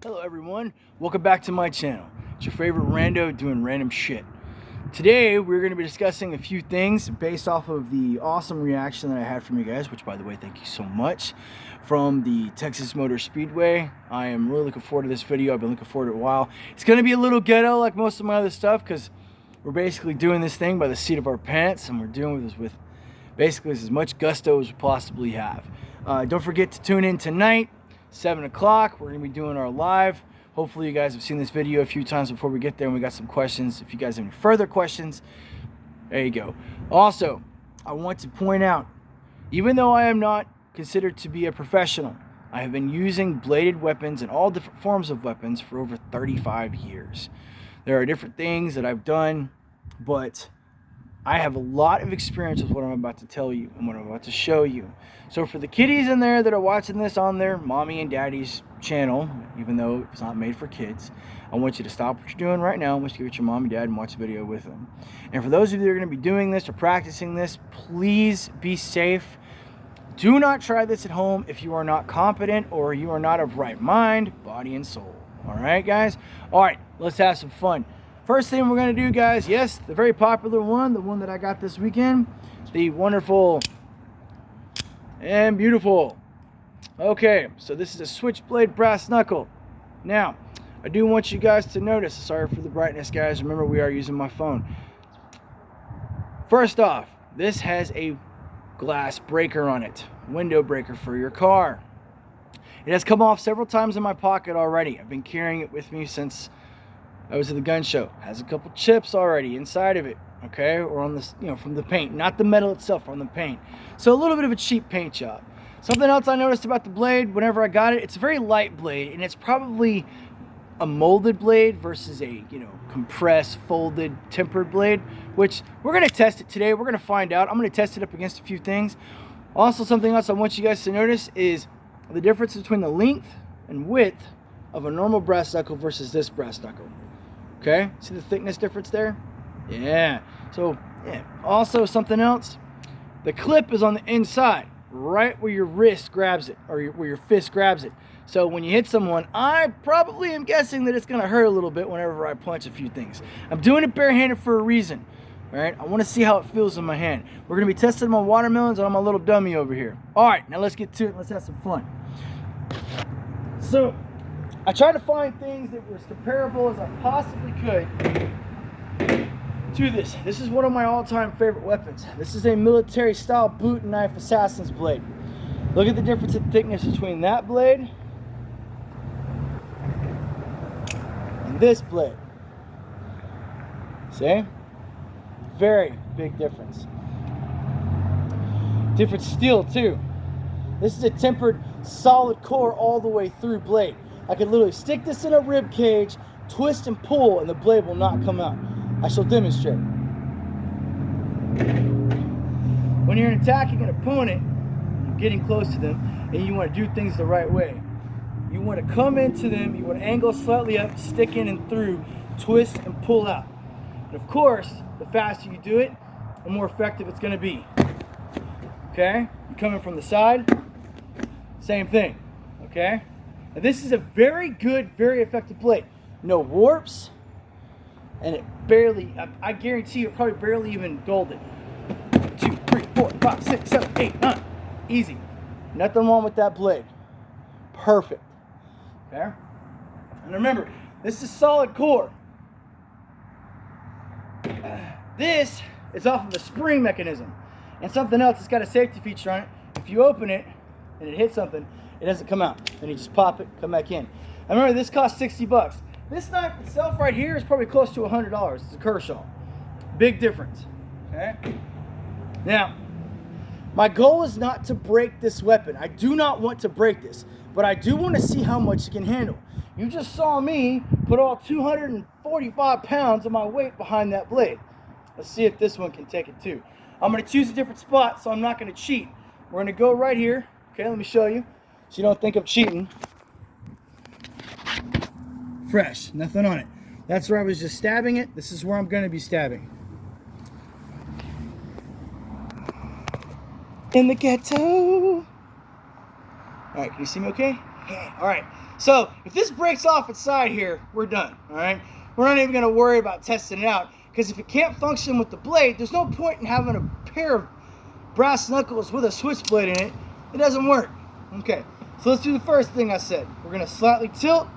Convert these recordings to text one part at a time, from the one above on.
Hello everyone, welcome back to my channel. It's your favorite rando doing random shit. Today we're going to be discussing a few things based off of the awesome reaction that I had from you guys, which by the way, thank you so much, from the Texas Motor Speedway. I am really looking forward to this video. I've been looking forward to it a while. It's going to be a little ghetto like most of my other stuff because we're basically doing this thing by the seat of our pants, and we're doing this with basically as much gusto as we possibly have. Don't forget to tune in tonight. 7 o'clock, we're going to be doing our live. Hopefully you guys have seen this video a few times before we get there and we got some questions. If you guys have any further questions, there you go. Also, I want to point out, even though I am not considered to be a professional, I have been using bladed weapons and all different forms of weapons for over 35 years. There are different things that I've done, but I have a lot of experience with what I'm about to tell you and what I'm about to show you. So for the kiddies in there that are watching this on their mommy and daddy's channel, even though it's not made for kids, I want you to stop what you're doing right now. I want you to get your mom and dad and watch the video with them. And for those of you that are going to be doing this or practicing this, please be safe. Do not try this at home if you are not competent or you are not of right mind, body, and soul. All right, guys? All right, let's have some fun. First thing we're going to do, guys, yes, the very popular one, the one that I got this weekend, the wonderful and beautiful. Okay, so this is a Switchblade Brass Knuckle. Now, I do want you guys to notice, sorry for the brightness, guys, remember we are using my phone. First off, this has a glass breaker on it, window breaker for your car. It has come off several times in my pocket already. I've been carrying it with me since I was at the gun show. Has a couple chips already inside of it, okay, or on this, from the paint, not the metal itself, on the paint. So a little bit of a cheap paint job. Something else I noticed about the blade whenever I got it, it's a very light blade, and it's probably a molded blade versus a, compressed, folded, tempered blade, which we're going to test it today. We're going to find out. I'm going to test it up against a few things. Also, something else I want you guys to notice is the difference between the length and width of a normal brass knuckle versus this brass knuckle. Okay, see the thickness difference there? Yeah. So, yeah. Also, something else, the clip is on the inside, right where your wrist grabs it, or where your fist grabs it. So when you hit someone, I probably am guessing that it's going to hurt a little bit whenever I punch a few things. I'm doing it barehanded for a reason. All right, I want to see how it feels in my hand. We're going to be testing my watermelons on my little dummy over here. All right, now let's get to it. Let's have some fun. So, I tried to find things that were as comparable as I possibly could to this. This is one of my all-time favorite weapons. This is a military-style boot and knife assassin's blade. Look at the difference in thickness between that blade and this blade. See? Very big difference. Different steel, too. This is a tempered, solid core all the way through blade. I could literally stick this in a rib cage, twist and pull, and the blade will not come out. I shall demonstrate. When you're attacking an opponent, you're getting close to them, and you want to do things the right way. You want to come into them, you want to angle slightly up, stick in and through, twist and pull out. And of course, the faster you do it, the more effective it's going to be. Okay? You're coming from the side, same thing. Okay? Now this is a very good, very effective blade. No warps, and it barely, I guarantee you, it probably barely even golded. 2, 3, 4, 5, 6, 7, 8, 9. Easy. Nothing wrong with that blade. Perfect. Okay? And remember, this is solid core. This is off of a spring mechanism. And something else, it's got a safety feature on it. If you open it and it hits something, it doesn't come out. Then you just pop it, come back in. And remember, this costs 60 bucks. This knife itself right here is probably close to $100. It's a Kershaw. Big difference. Okay? Now, my goal is not to break this weapon. I do not want to break this, but I do want to see how much it can handle. You just saw me put all 245 pounds of my weight behind that blade. Let's see if this one can take it too. I'm going to choose a different spot, so I'm not going to cheat. We're going to go right here. Okay, let me show you, so you don't think I'm cheating. Fresh, nothing on it. That's where I was just stabbing it. This is where I'm going to be stabbing. In the ghetto. All right, can you see me okay? All right, so if this breaks off its side here, we're done, all right? We're not even gonna worry about testing it out, because if it can't function with the blade, there's no point in having a pair of brass knuckles with a switchblade in it. It doesn't work. Okay, so let's do the first thing I said. We're gonna slightly tilt,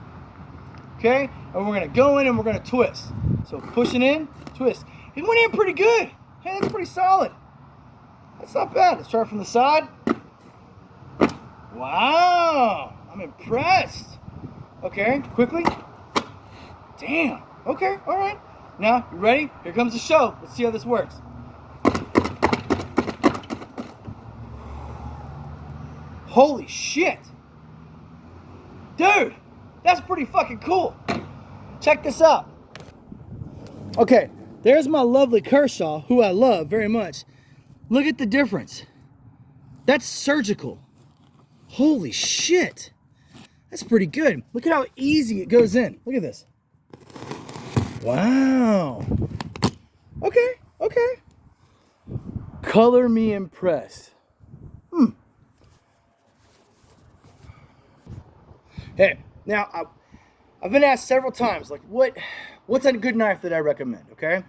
okay? And we're gonna go in and we're gonna twist. So pushing in, twist. It went in pretty good. Hey, that's pretty solid. That's not bad. Let's try it from the side. Wow, I'm impressed. Okay, quickly. Damn, okay, all right. Now, you ready? Here comes the show. Let's see how this works. Holy shit. Dude, that's pretty fucking cool. Check this out. Okay, there's my lovely Kershaw, who I love very much. Look at the difference. That's surgical. Holy shit. That's pretty good. Look at how easy it goes in. Look at this. Wow. Okay, okay. Color me impressed. Hey, now I've been asked several times, like, what's a good knife that I recommend, okay?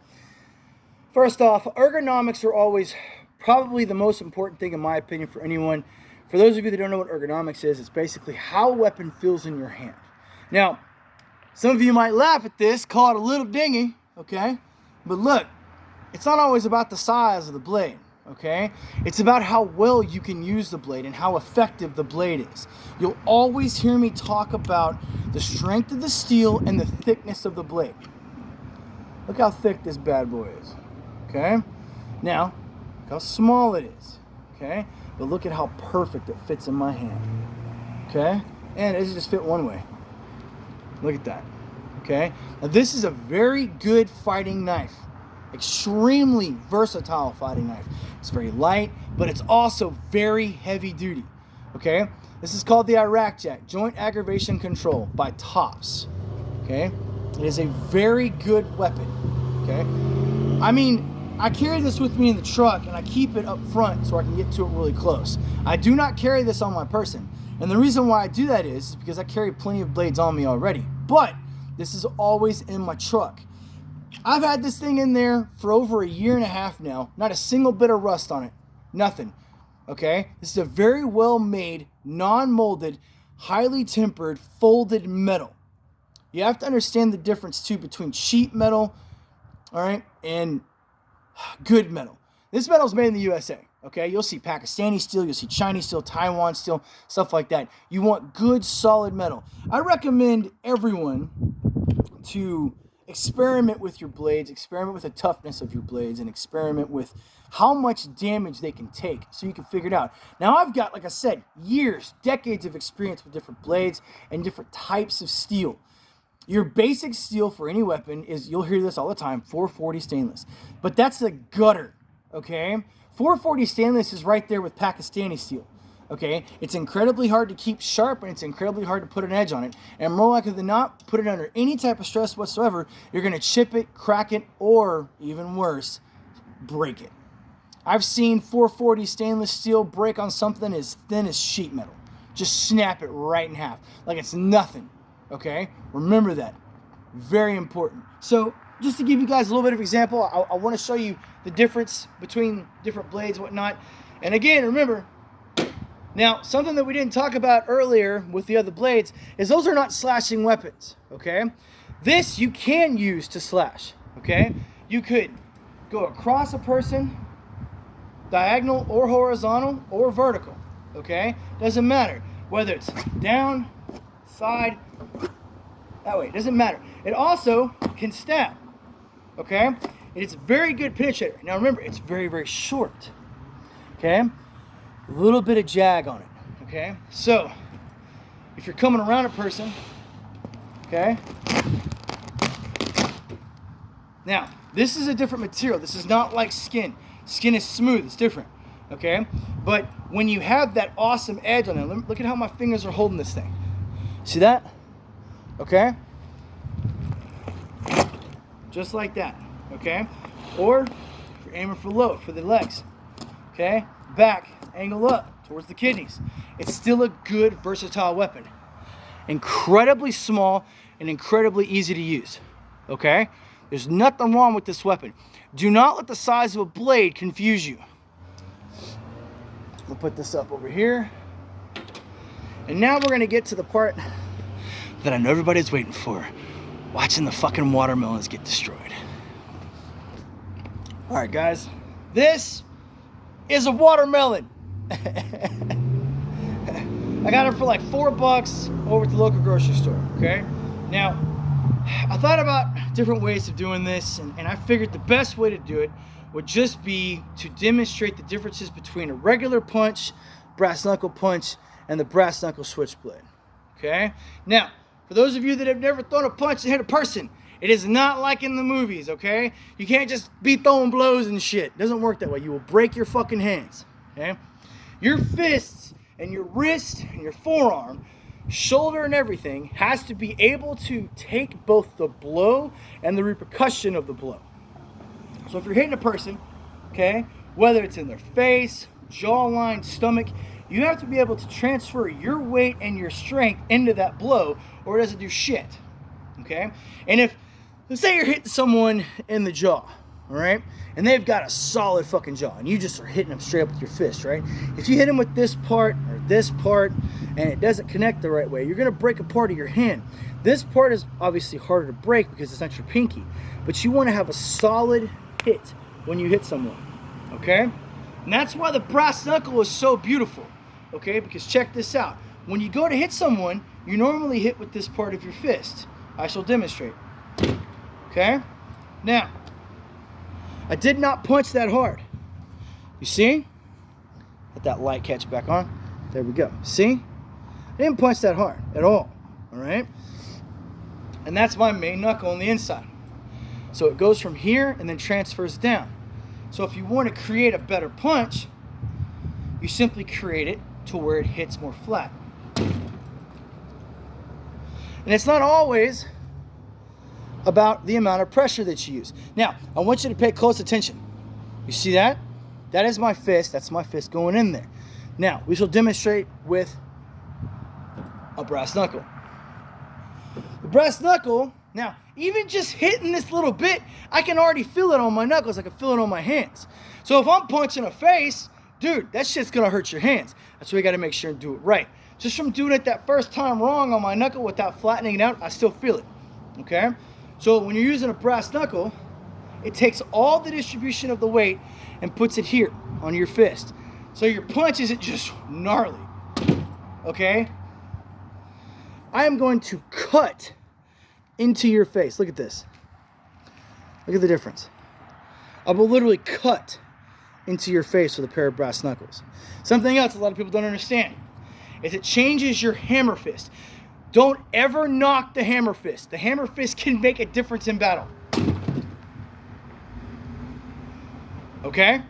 First off, ergonomics are always probably the most important thing in my opinion for anyone. For those of you that don't know what ergonomics is, it's basically how a weapon feels in your hand. Now, some of you might laugh at this, call it a little dingy, okay? But look, it's not always about the size of the blade, okay? It's about how well you can use the blade and how effective the blade is. You'll always hear me talk about the strength of the steel and the thickness of the blade. Look how thick this bad boy is, okay? Now, look how small it is, okay? But look at how perfect it fits in my hand, okay? And it doesn't just fit one way. Look at that, okay? Now this is a very good fighting knife. Extremely versatile fighting knife. It's very light, but it's also very heavy duty, okay? This is called the Iraq Jack, Joint Aggravation Control by Tops, okay? It is a very good weapon, okay? I mean, I carry this with me in the truck and I keep it up front so I can get to it really close. I do not carry this on my person. And the reason why I do that is because I carry plenty of blades on me already. But this is always in my truck. I've had this thing in there for over a year and a half now. Not a single bit of rust on it. Nothing. Okay? This is a very well made, non-molded, highly tempered, folded metal. You have to understand the difference too between cheap metal, all right, and good metal. This metal is made in the USA. Okay, you'll see Pakistani steel, you'll see Chinese steel, Taiwan steel, stuff like that. You want good, solid metal. I recommend everyone to experiment with your blades, experiment with the toughness of your blades, and experiment with how much damage they can take so you can figure it out. Now, I've got, like I said, years, decades of experience with different blades and different types of steel. Your basic steel for any weapon is, you'll hear this all the time, 440 stainless. But that's the gutter, okay? 440 stainless is right there with Pakistani steel, okay? It's incredibly hard to keep sharp and it's incredibly hard to put an edge on it. And more likely than not, put it under any type of stress whatsoever, you're gonna chip it, crack it, or even worse, break it. I've seen 440 stainless steel break on something as thin as sheet metal. Just snap it right in half, like it's nothing, okay? Remember that, very important. So, just to give you guys a little bit of example, I want to show you the difference between different blades and whatnot. And again, remember, now something that we didn't talk about earlier with the other blades is those are not slashing weapons, okay? This you can use to slash, okay? You could go across a person, diagonal or horizontal or vertical, okay? Doesn't matter whether it's down, side, that way, it doesn't matter. It also can stab. Okay, and it's a very good penetrator. Now remember, it's very, very short. Okay, a little bit of jag on it. Okay, so if you're coming around a person, okay, now this is a different material. This is not like skin. Skin is smooth, it's different. Okay, but when you have that awesome edge on it, look at how my fingers are holding this thing. See that? Okay, just like that, okay? Or if you're aiming for low, for the legs, okay? Back, angle up towards the kidneys. It's still a good, versatile weapon. incredibly small and incredibly easy to use, okay? There's nothing wrong with this weapon. Do not let the size of a blade confuse you. We'll put this up over here. And now we're gonna get to the part that I know everybody's waiting for. Watching the fucking watermelons get destroyed. All right, guys. This is a watermelon. I got it for like $4 over at the local grocery store, okay? Now, I thought about different ways of doing this, and I figured the best way to do it would just be to demonstrate the differences between a regular punch, brass knuckle punch, and the brass knuckle switchblade, okay? Now, for those of you that have never thrown a punch and hit a person, it is not like in the movies, okay? You can't just be throwing blows and shit. It doesn't work that way. You will break your fucking hands, okay? Your fists and your wrist and your forearm, shoulder and everything has to be able to take both the blow and the repercussion of the blow. So if you're hitting a person, okay, whether it's in their face, jawline, stomach, you have to be able to transfer your weight and your strength into that blow, or it doesn't do shit, okay? And if, let's say you're hitting someone in the jaw, all right, and they've got a solid fucking jaw, and you just are hitting them straight up with your fist, right? If you hit them with this part or this part, and it doesn't connect the right way, you're gonna break a part of your hand. This part is obviously harder to break because it's not your pinky, but you wanna have a solid hit when you hit someone, okay? And that's why the brass knuckle is so beautiful, okay? Because check this out. When you go to hit someone, you normally hit with this part of your fist. I shall demonstrate, okay? Now, I did not punch that hard. You see? Let that light catch back on. There we go. See? I didn't punch that hard at all, all right? And that's my main knuckle on the inside. So it goes from here and then transfers down. So if you want to create a better punch, you simply create it to where it hits more flat. And it's not always about the amount of pressure that you use. Now, I want you to pay close attention. You see that? That is my fist. That's my fist going in there. Now, we shall demonstrate with a brass knuckle. The brass knuckle, now, even just hitting this little bit, I can already feel it on my knuckles. I can feel it on my hands. So if I'm punching a face, dude, that shit's gonna hurt your hands. That's why you gotta make sure and do it right. Just from doing it that first time wrong on my knuckle without flattening it out, I still feel it, okay? So when you're using a brass knuckle, it takes all the distribution of the weight and puts it here on your fist. So your punch isn't just gnarly, okay? I am going to cut into your face. Look at this. Look at the difference. I will literally cut into your face with a pair of brass knuckles. Something else a lot of people don't understand is it changes your hammer fist. Don't ever knock the hammer fist. The hammer fist can make a difference in battle. Okay?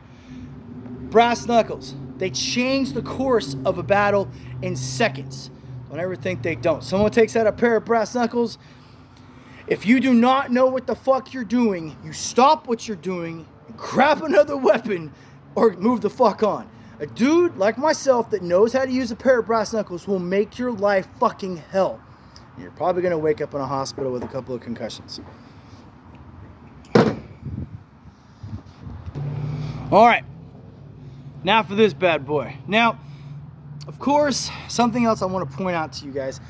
Brass knuckles. They change the course of a battle in seconds. Don't ever think they don't. Someone takes out a pair of brass knuckles. If you do not know what the fuck you're doing, you stop what you're doing, grab another weapon, or move the fuck on. A dude like myself that knows how to use a pair of brass knuckles will make your life fucking hell. You're probably going to wake up in a hospital with a couple of concussions. All right. Now for this bad boy. Now, of course, something else I want to point out to you guys.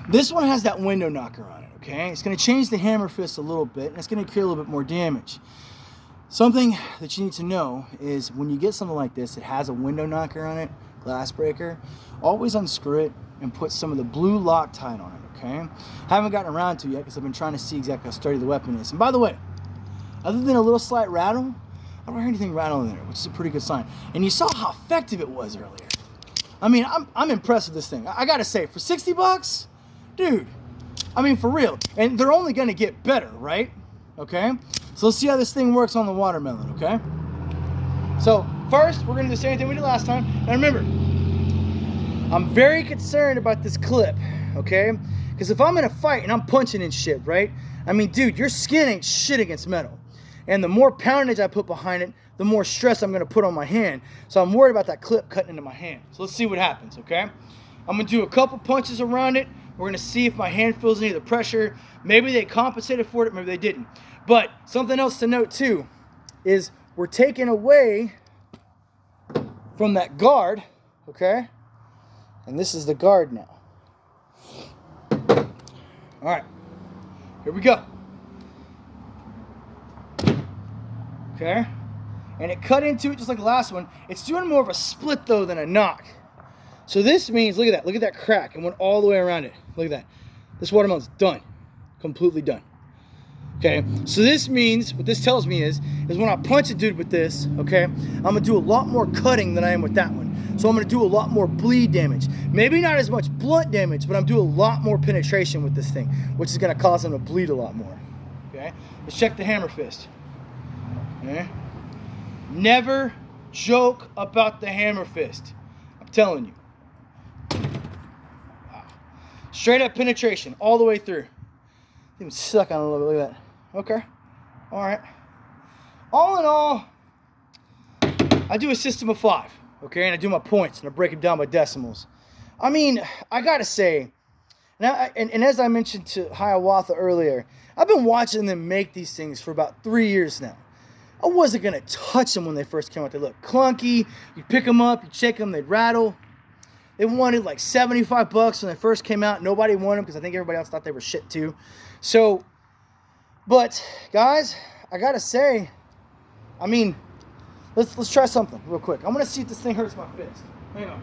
This one has that window knocker on it, okay? It's going to change the hammer fist a little bit, and it's going to create a little bit more damage. Something that you need to know is when you get something like this, it has a window knocker on it, glass breaker, always unscrew it and put some of the blue Loctite on it, okay? Haven't gotten around to it yet because I've been trying to see exactly how sturdy the weapon is. And by the way, other than a little slight rattle, I don't hear anything rattle in there, which is a pretty good sign. And you saw how effective it was earlier. I mean, I'm impressed with this thing. I gotta say, for 60 bucks, dude, I mean, for real. And they're only gonna get better, right? Okay? So let's see how this thing works on the watermelon, okay? So first, we're gonna do the same thing we did last time. Now remember, I'm very concerned about this clip, okay? Because if I'm in a fight and I'm punching and shit, right? I mean, dude, your skin ain't shit against metal. And the more poundage I put behind it, the more stress I'm gonna put on my hand. So I'm worried about that clip cutting into my hand. So let's see what happens, okay? I'm gonna do a couple punches around it, We're gonna see if my hand feels any of the pressure. Maybe they compensated for it, maybe they didn't. But something else to note too is we're taking away from that guard, okay? And this is the guard now. All right, here we go. Okay, and it cut into it just like the last one. It's doing more of a split though than a knock. So this means, look at that crack. It went all the way around it. Look at that. This watermelon's done, completely done. Okay, so this means, what this tells me is when I punch a dude with this, okay, I'm gonna do a lot more cutting than I am with that one. So I'm gonna do a lot more bleed damage. Maybe not as much blunt damage, but I'm doing a lot more penetration with this thing, which is gonna cause them to bleed a lot more. Okay, let's check the hammer fist. Okay, never joke about the hammer fist. I'm telling you. Wow. Straight up penetration all the way through. Even suck on a little bit. Look at that. Okay. All right. All in all, I do a system of 5. Okay, and I do my points and I break them down by decimals. I mean, I gotta say, and as I mentioned to Hiawatha earlier, I've been watching them make these things for about 3 years now. I wasn't gonna touch them when they first came out. They look clunky. You pick them up, you shake them, they'd rattle. They wanted like $75 when they first came out. Nobody wanted them because I think everybody else thought they were shit too. So, but guys, I gotta say, I mean, let's try something real quick. I'm gonna see if this thing hurts my fist. Hang on,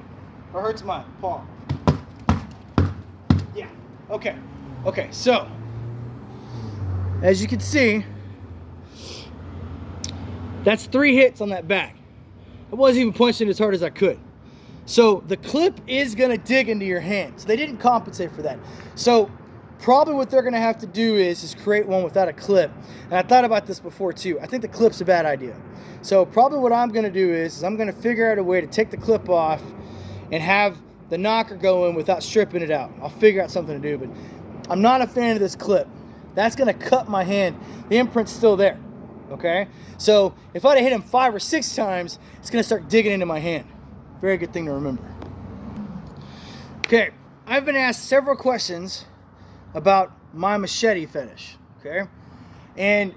or hurts my palm. Yeah. Okay. Okay. So, as you can see, that's 3 hits on that back. I wasn't even punching as hard as I could. So the clip is gonna dig into your hand. So they didn't compensate for that. So probably what they're gonna have to do is create one without a clip. And I thought about this before too. I think the clip's a bad idea. So probably what I'm gonna do is I'm gonna figure out a way to take the clip off and have the knocker go in without stripping it out. I'll figure out something to do, but I'm not a fan of this clip. That's gonna cut my hand. The imprint's still there, okay? So if I'd have hit him 5 or 6 times, it's gonna start digging into my hand. Very good thing to remember. Okay, I've been asked several questions about my machete fetish, okay? And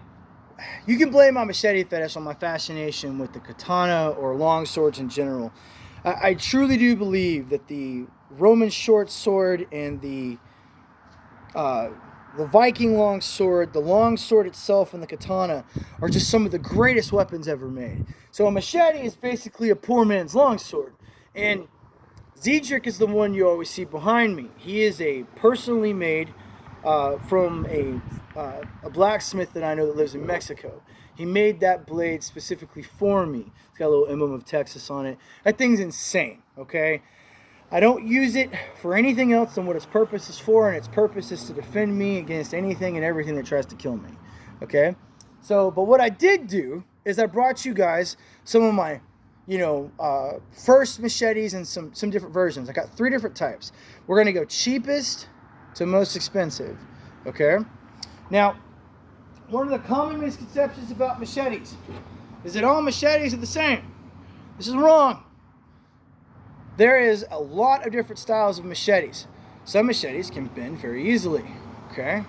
you can blame my machete fetish on my fascination with the katana or long swords in general. I truly do believe that the Roman short sword and the Viking long sword, the long sword itself, and the katana are just some of the greatest weapons ever made. So a machete is basically a poor man's long sword. And Zedric is the one you always see behind me. He is a personally made from a blacksmith that I know that lives in Mexico. He made that blade specifically for me. It's got a little emblem of Texas on it. That thing's insane, okay? I don't use it for anything else than what its purpose is for, and its purpose is to defend me against anything and everything that tries to kill me, okay? So, but what I did do is I brought you guys some of my, first machetes and some different versions. I got 3 different types. We're gonna go cheapest to most expensive, okay? Now, one of the common misconceptions about machetes is that all machetes are the same. This is wrong. There is a lot of different styles of machetes. Some machetes can bend very easily, okay?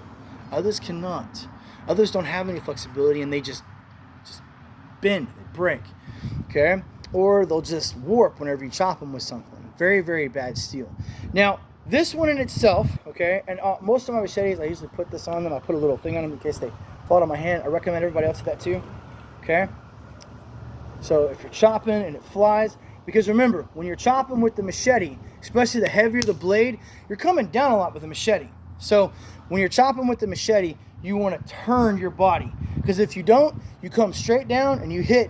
Others cannot. Others don't have any flexibility and they just bend, they break, okay? Or they'll just warp whenever you chop them with something. Very, very bad steel. Now, this one in itself, okay, and most of my machetes, I usually put this on them. I put a little thing on them in case they fall out of my hand. I recommend everybody else do that too, okay? So if you're chopping and it flies, because remember, when you're chopping with the machete, especially the heavier the blade, you're coming down a lot with the machete. So when you're chopping with the machete, you want to turn your body. Because if you don't, you come straight down and you hit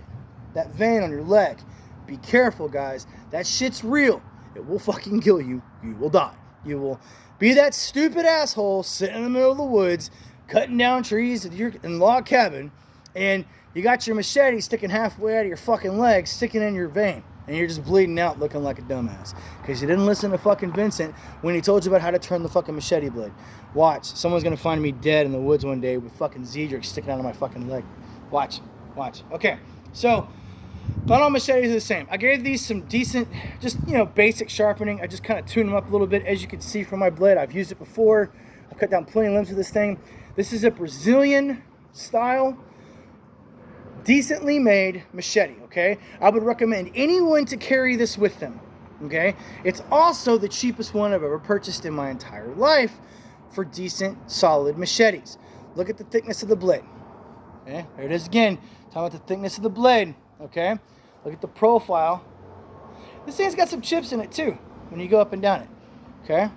that vein on your leg. Be careful, guys. That shit's real. It will fucking kill you. You will die. You will be that stupid asshole sitting in the middle of the woods, cutting down trees in your log cabin, and you got your machete sticking halfway out of your fucking leg, sticking in your vein. And you're just bleeding out looking like a dumbass. Because you didn't listen to fucking Vincent when he told you about how to turn the fucking machete blade. Watch. Someone's going to find me dead in the woods one day with fucking Zedric sticking out of my fucking leg. Watch. Watch. Okay. So, Not all machetes are the same. I gave these some decent, just, you know, basic sharpening. I just kind of tuned them up a little bit. As you can see from my blade, I've used it before. I've cut down plenty of limbs with this thing. This is a Brazilian style, decently made machete, okay? I would recommend anyone to carry this with them, okay? It's also the cheapest one I've ever purchased in my entire life for decent, solid machetes. Look at the thickness of the blade. Okay, there it is again. Talking about the thickness of the blade, okay? Look at the profile. This thing's got some chips in it too when you go up and down it, okay?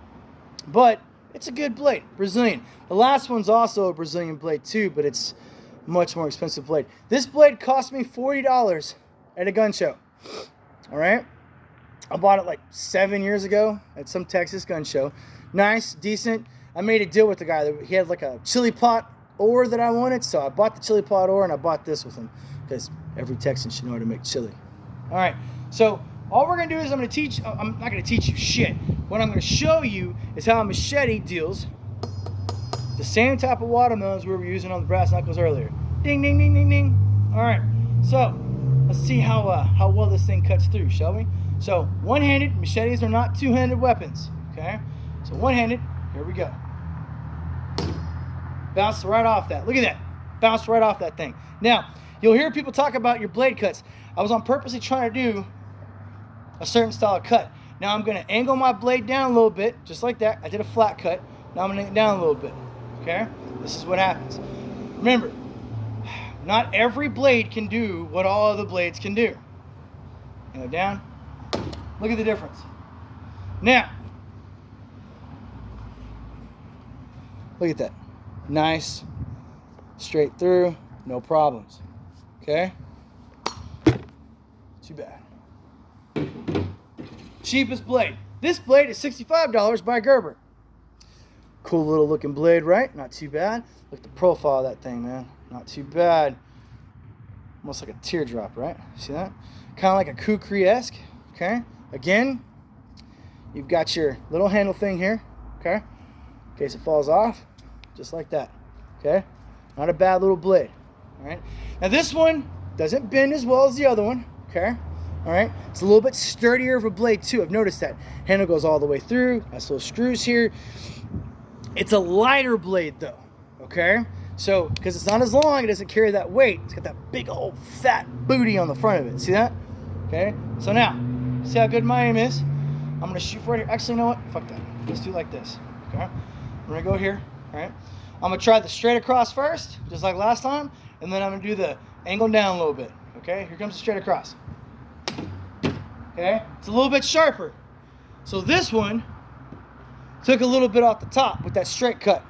But it's a good blade, Brazilian. The last one's also a Brazilian blade too, but it's a much more expensive blade. This blade cost me $40 at a gun show, all right? I bought it like 7 years ago at some Texas gun show. Nice, decent. I made a deal with the guy. He had like a chili pot ore that I wanted, so I bought the chili pot ore and I bought this with him because every Texan should know how to make chili. All right, so all we're gonna do is I'm not gonna teach you shit. What I'm gonna show you is how a machete deals the same type of watermelons we were using on the brass knuckles earlier. Ding, ding, ding, ding, ding. All right, so let's see how well this thing cuts through, shall we? So one-handed, machetes are not two-handed weapons, okay? So one-handed, here we go. Bounced right off that. Look at that. Bounced right off that thing. Now, you'll hear people talk about your blade cuts. I was on purposely trying to do a certain style of cut. Now I'm going to angle my blade down a little bit, just like that. I did a flat cut. Now I'm going to angle it down a little bit. Okay? This is what happens. Remember, not every blade can do what all other blades can do. Angle down. Look at the difference. Now, look at that. Nice, straight through, no problems. Okay? Too bad. Cheapest blade. This blade is $65 by Gerber. Cool little looking blade, right? Not too bad. Look at the profile of that thing, man. Not too bad. Almost like a teardrop, right? See that? Kind of like a kukri-esque. Okay? Again, you've got your little handle thing here. Okay? In case it falls off. Just like that, okay? Not a bad little blade, all right? Now this one doesn't bend as well as the other one, okay? All right, it's a little bit sturdier of a blade too. I've noticed that. Handle goes all the way through. Has little screws here. It's a lighter blade though, okay? So, because it's not as long, it doesn't carry that weight. It's got that big old fat booty on the front of it. See that? Okay, so now, see how good my aim is? I'm gonna shoot right here. Actually, you know what? Fuck that. Let's do it like this, okay? I'm gonna go here. All right, I'm gonna try the straight across first, just like last time, and then I'm gonna do the angle down a little bit. Okay, here comes the straight across. Okay, it's a little bit sharper. So this one took a little bit off the top with that straight cut.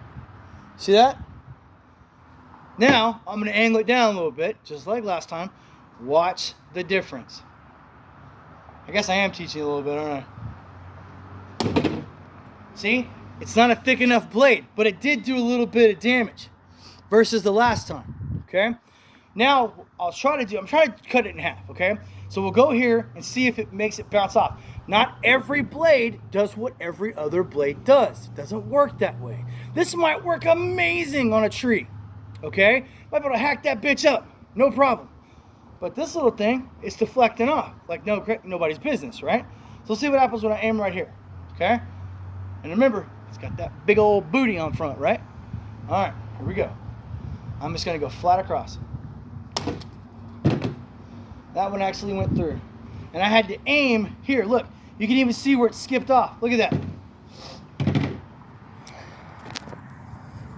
See that? Now I'm gonna angle it down a little bit, just like last time. Watch the difference. I guess I am teaching a little bit, aren't I? See? It's not a thick enough blade, but it did do a little bit of damage versus the last time, okay? Now, I'm trying to cut it in half, okay? So we'll go here and see if it makes it bounce off. Not every blade does what every other blade does. It doesn't work that way. This might work amazing on a tree, okay? Might be able to hack that bitch up, no problem. But this little thing is deflecting off like nobody's business, right? So we'll see what happens when I aim right here, okay? And remember, it's got that big old booty on front, right? All right, here we go. I'm just gonna go flat across. That one actually went through. And I had to aim here, look. You can even see where it skipped off. Look at that.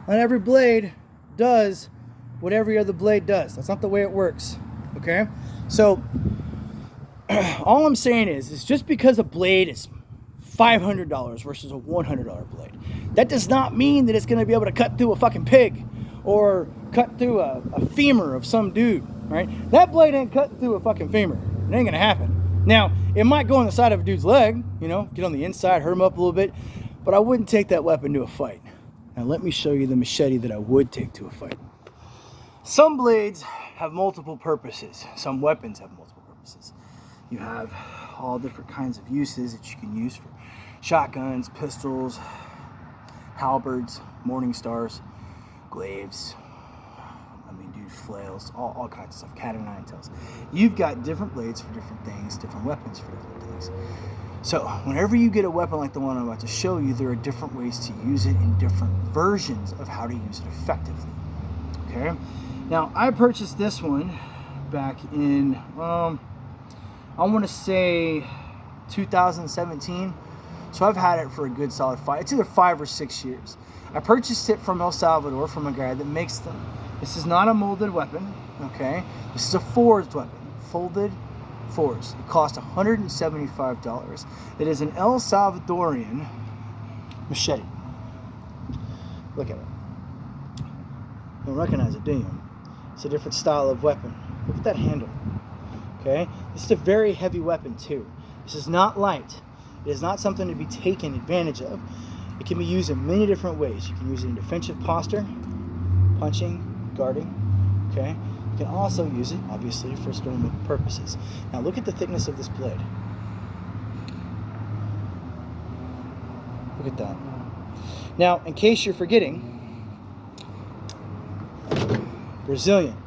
Not every blade does what every other blade does. That's not the way it works, okay? So, all I'm saying is just because a blade is $500 versus a $100 blade, that does not mean that it's going to be able to cut through a fucking pig or cut through a femur of some dude, right? That blade ain't cutting through a fucking femur. It ain't going to happen. Now, it might go on the side of a dude's leg, you know, get on the inside, hurt him up a little bit, but I wouldn't take that weapon to a fight. Now, let me show you the machete that I would take to a fight. Some blades have multiple purposes. Some weapons have multiple purposes. You have all different kinds of uses that you can use for shotguns, pistols, halberds, morning stars, glaives. I mean, dude, flails, all kinds of stuff, cat of nine tails. You've got different blades for different things, different weapons for different things. So whenever you get a weapon like the one I'm about to show you, there are different ways to use it and different versions of how to use it effectively. Okay. Now I purchased this one back in, I want to say 2017. So I've had it for a good solid it's either 5 or 6 years. I purchased it from El Salvador from a guy that makes them. This is not a molded weapon, okay? This is a forged weapon, folded forged. It cost $175. It is an El Salvadorian machete. Look at it. Don't recognize it, do you? It's a different style of weapon. Look at that handle, okay? This is a very heavy weapon too. This is not light. It is not something to be taken advantage of. It can be used in many different ways. You can use it in defensive posture, punching, guarding, okay? You can also use it, obviously, for storm purposes. Now look at the thickness of this blade. Look at that. Now, in case you're forgetting, Brazilian.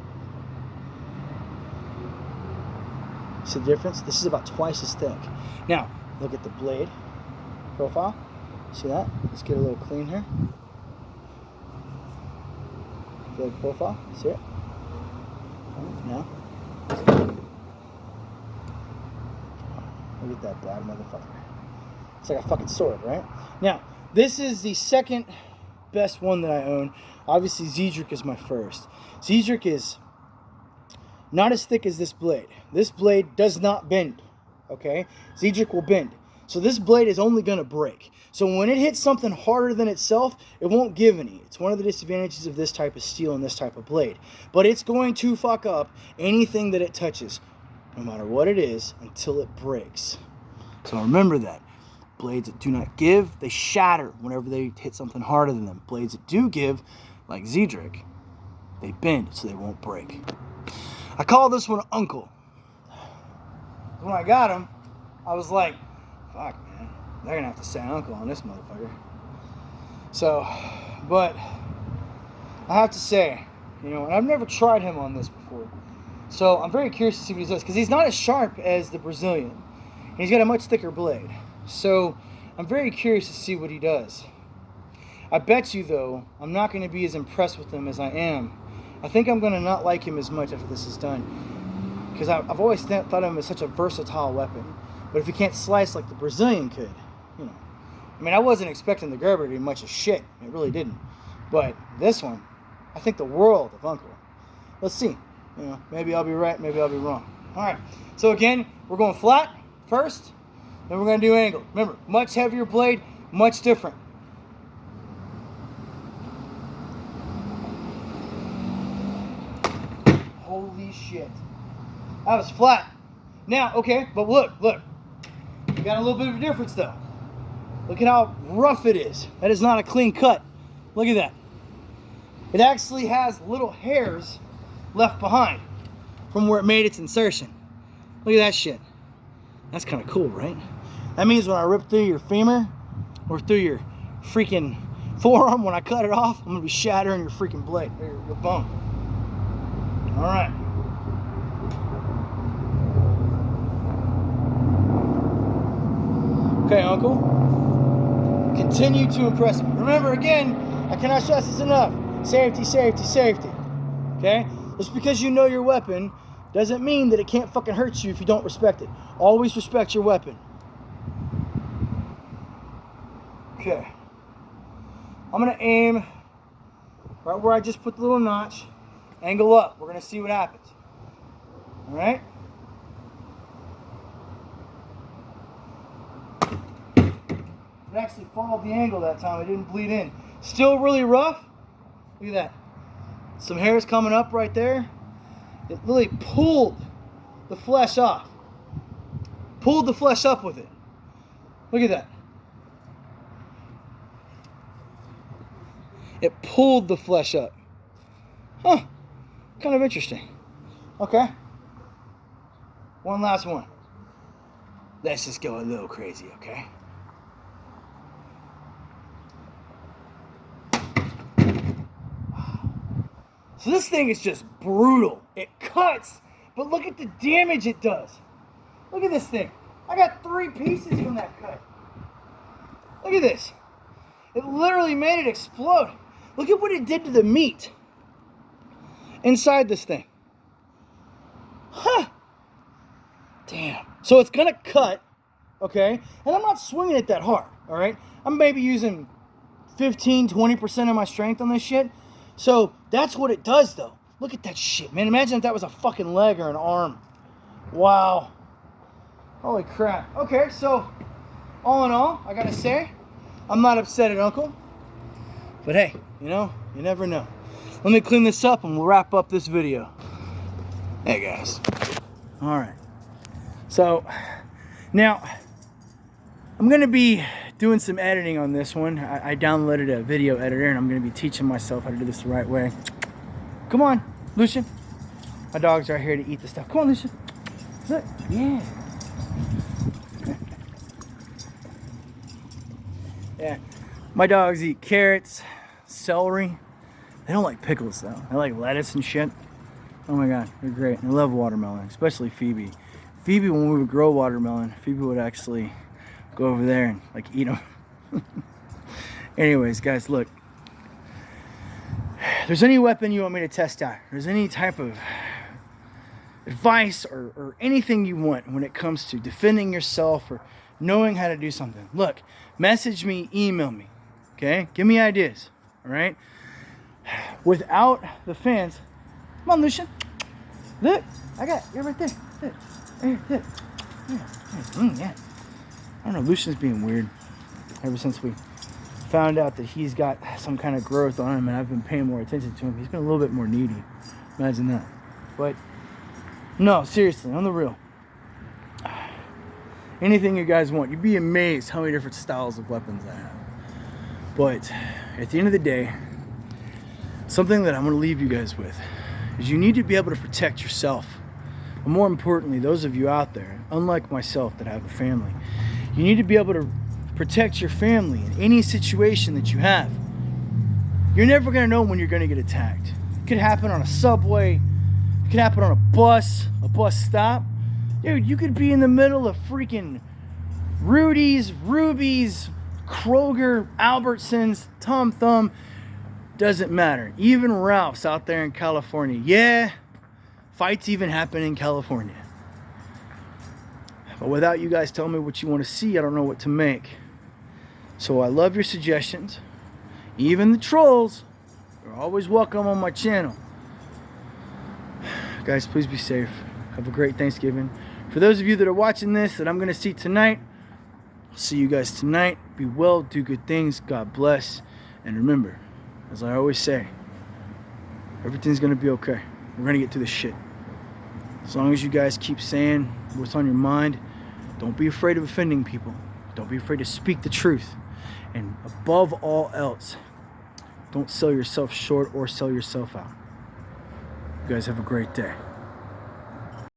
See the difference? This is about twice as thick. Now, look at the blade profile. See that? Let's get a little clean here. Blade profile. See it? Now. Look at that bad motherfucker. It's like a fucking sword, right? Now, this is the second best one that I own. Obviously, Zedric is my first. Zedric is not as thick as this blade. This blade does not bend, okay? Zedric will bend. So this blade is only going to break. So when it hits something harder than itself, it won't give any. It's one of the disadvantages of this type of steel and this type of blade. But it's going to fuck up anything that it touches, no matter what it is, until it breaks. So remember that. Blades that do not give, they shatter whenever they hit something harder than them. Blades that do give, like Zedric, they bend so they won't break. I call this one Uncle. When I got him, I was like, fuck, man, they're gonna have to say Uncle on this motherfucker. So, but I have to say, you know, and I've never tried him on this before. So I'm very curious to see what he does, because he's not as sharp as the Brazilian. He's got a much thicker blade. So I'm very curious to see what he does. I bet you, though, I'm not going to be as impressed with him as I am. I think I'm going to not like him as much after this is done. Because I've always thought of him as such a versatile weapon. But if he can't slice like the Brazilian could, you know. I mean, I wasn't expecting the Gerber to be much of shit. It really didn't. But this one, I think the world of Uncle. Let's see. You know, maybe I'll be right, maybe I'll be wrong. All right. So again, we're going flat first. Then we're going to do angle. Remember, much heavier blade, much different. Holy shit. That was flat. Now, okay, but look. We got a little bit of a difference, though. Look at how rough it is. That is not a clean cut. Look at that. It actually has little hairs left behind from where it made its insertion. Look at that shit. That's kind of cool, right? That means when I rip through your femur or through your freaking forearm, when I cut it off, I'm going to be shattering your freaking blade, or your bone. All right. Okay, Uncle. Continue to impress me. Remember, again, I cannot stress this enough. Safety, safety, safety. Okay? Just because you know your weapon doesn't mean that it can't fucking hurt you if you don't respect it. Always respect your weapon. Okay. I'm going to aim right where I just put the little notch. Angle up. We're going to see what happens. All right? It actually followed the angle that time. It didn't bleed in. Still really rough. Look at that. Some hairs coming up right there. It really pulled the flesh off. Pulled the flesh up with it. Look at that. It pulled the flesh up. Huh. Kind of interesting. Okay. One last one. Let's just go a little crazy, okay? So this thing is just brutal. It cuts, but look at the damage it does. Look at this thing. I got 3 pieces from that cut. Look at this. It literally made it explode. Look at what it did to the meat inside this thing. Huh. Damn. So it's gonna cut, okay? And I'm not swinging it that hard, all right? I'm maybe using 15, 20% of my strength on this shit. So that's what it does, though. Look at that shit, man. Imagine if that was a fucking leg or an arm. Wow. Holy crap. Okay, so all in all, I gotta say, I'm not upset at Uncle. But hey, you know, you never know. Let me clean this up and we'll wrap up this video. Hey, guys. All right. So now I'm going to be doing some editing on this one. I downloaded a video editor and I'm going to be teaching myself how to do this the right way. Come on, Lucian. My dogs are here to eat the stuff. Come on, Lucian. Look. Yeah. Yeah. My dogs eat carrots, celery. They don't like pickles though. They like lettuce and shit. Oh my god, they're great. And I love watermelon, especially Phoebe. Phoebe, when we would grow watermelon, Phoebe would actually go over there and like eat them. Anyways, guys, look. If there's any weapon you want me to test out, if there's any type of advice or anything you want when it comes to defending yourself or knowing how to do something, look, message me, email me, okay? Give me ideas, all right? Without the fans, come on, Lucian. Look, I got you're right there. Look. Look. Yeah. I don't know, Lucian's being weird ever since we found out that he's got some kind of growth on him and I've been paying more attention to him. He's been a little bit more needy. Imagine that. But no, seriously, on the real. Anything you guys want. You'd be amazed how many different styles of weapons I have. But at the end of the day, something that I'm going to leave you guys with is you need to be able to protect yourself. And more importantly, those of you out there, unlike myself that have a family, you need to be able to protect your family in any situation that you have. You're never going to know when you're going to get attacked. It could happen on a subway. It could happen on a bus stop. Dude, you could be in the middle of freaking Rudy's, Ruby's, Kroger, Albertsons, Tom Thumb. Doesn't matter. Even Ralph's out there in California. Yeah, fights even happen in California. But without you guys telling me what you want to see, I don't know what to make. So I love your suggestions. Even the trolls are always welcome on my channel. Guys, please be safe. Have a great Thanksgiving. For those of you that are watching this that I'm going to see tonight, I'll see you guys tonight. Be well, do good things. God bless. And remember, as I always say, everything's going to be okay. We're going to get through this shit. As long as you guys keep saying what's on your mind, don't be afraid of offending people. Don't be afraid to speak the truth. And above all else, don't sell yourself short or sell yourself out. You guys have a great day.